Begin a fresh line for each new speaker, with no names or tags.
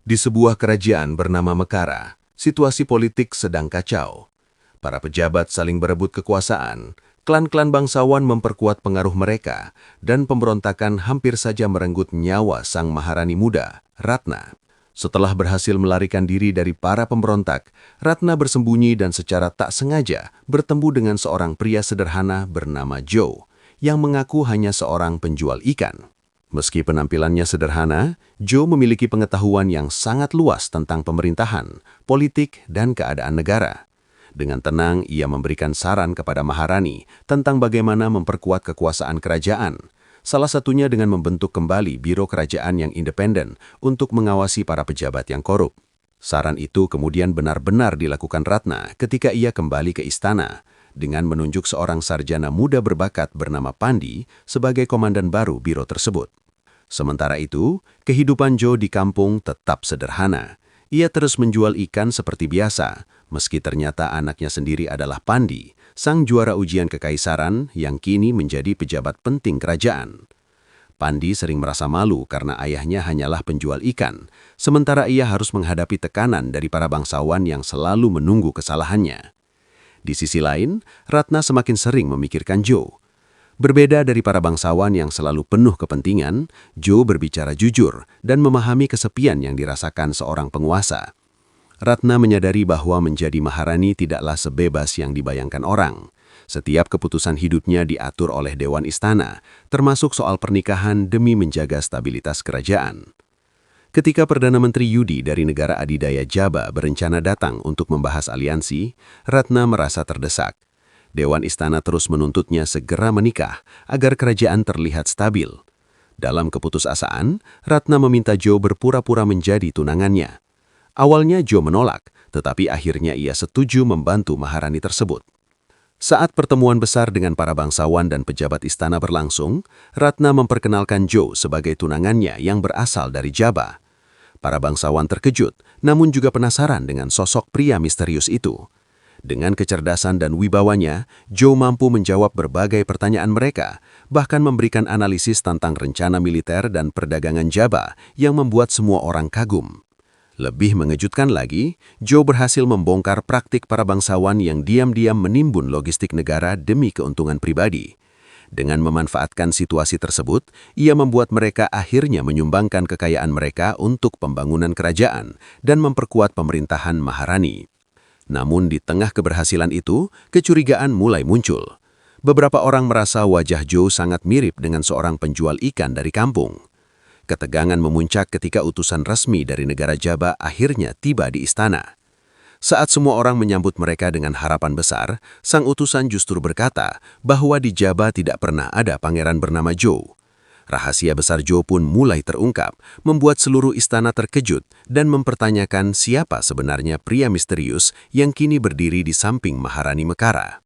Di sebuah kerajaan bernama Mekara, situasi politik sedang kacau. Para pejabat saling berebut kekuasaan, klan-klan bangsawan memperkuat pengaruh mereka, dan pemberontakan hampir saja merenggut nyawa sang maharani muda, Ratna. Setelah berhasil melarikan diri dari para pemberontak, Ratna bersembunyi dan secara tak sengaja bertemu dengan seorang pria sederhana bernama Joe, yang mengaku hanya seorang penjual ikan. Meski penampilannya sederhana, Joe memiliki pengetahuan yang sangat luas tentang pemerintahan, politik, dan keadaan negara. Dengan tenang, ia memberikan saran kepada Maharani tentang bagaimana memperkuat kekuasaan kerajaan, salah satunya dengan membentuk kembali biro kerajaan yang independen untuk mengawasi para pejabat yang korup. Saran itu kemudian benar-benar dilakukan Ratna ketika ia kembali ke istana, dengan menunjuk seorang sarjana muda berbakat bernama Pandi sebagai komandan baru biro tersebut. Sementara itu, kehidupan Joe di kampung tetap sederhana. Ia terus menjual ikan seperti biasa, meski ternyata anaknya sendiri adalah Pandi, sang juara ujian kekaisaran yang kini menjadi pejabat penting kerajaan. Pandi sering merasa malu karena ayahnya hanyalah penjual ikan, sementara ia harus menghadapi tekanan dari para bangsawan yang selalu menunggu kesalahannya. Di sisi lain, Ratna semakin sering memikirkan Joe. Berbeda dari para bangsawan yang selalu penuh kepentingan, Joe berbicara jujur dan memahami kesepian yang dirasakan seorang penguasa. Ratna menyadari bahwa menjadi maharani tidaklah sebebas yang dibayangkan orang. Setiap keputusan hidupnya diatur oleh Dewan Istana, termasuk soal pernikahan demi menjaga stabilitas kerajaan. Ketika Perdana Menteri Yudi dari negara adidaya Java berencana datang untuk membahas aliansi, Ratna merasa terdesak. Dewan Istana terus menuntutnya segera menikah agar kerajaan terlihat stabil. Dalam keputusasaan, Ratna meminta Joe berpura-pura menjadi tunangannya. Awalnya Joe menolak, tetapi akhirnya ia setuju membantu maharani tersebut. Saat pertemuan besar dengan para bangsawan dan pejabat istana berlangsung, Ratna memperkenalkan Joe sebagai tunangannya yang berasal dari Java. Para bangsawan terkejut, namun juga penasaran dengan sosok pria misterius itu. Dengan kecerdasan dan wibawanya, Joe mampu menjawab berbagai pertanyaan mereka, bahkan memberikan analisis tentang rencana militer dan perdagangan Java yang membuat semua orang kagum. Lebih mengejutkan lagi, Joe berhasil membongkar praktik para bangsawan yang diam-diam menimbun logistik negara demi keuntungan pribadi. Dengan memanfaatkan situasi tersebut, ia membuat mereka akhirnya menyumbangkan kekayaan mereka untuk pembangunan kerajaan dan memperkuat pemerintahan maharani. Namun di tengah keberhasilan itu, kecurigaan mulai muncul. Beberapa orang merasa wajah Joe sangat mirip dengan seorang penjual ikan dari kampung. Ketegangan memuncak ketika utusan resmi dari negara Java akhirnya tiba di istana. Saat semua orang menyambut mereka dengan harapan besar, sang utusan justru berkata bahwa di Java tidak pernah ada pangeran bernama Joe. Rahasia besar Joe pun mulai terungkap, membuat seluruh istana terkejut dan mempertanyakan siapa sebenarnya pria misterius yang kini berdiri di samping Maharani Mekara.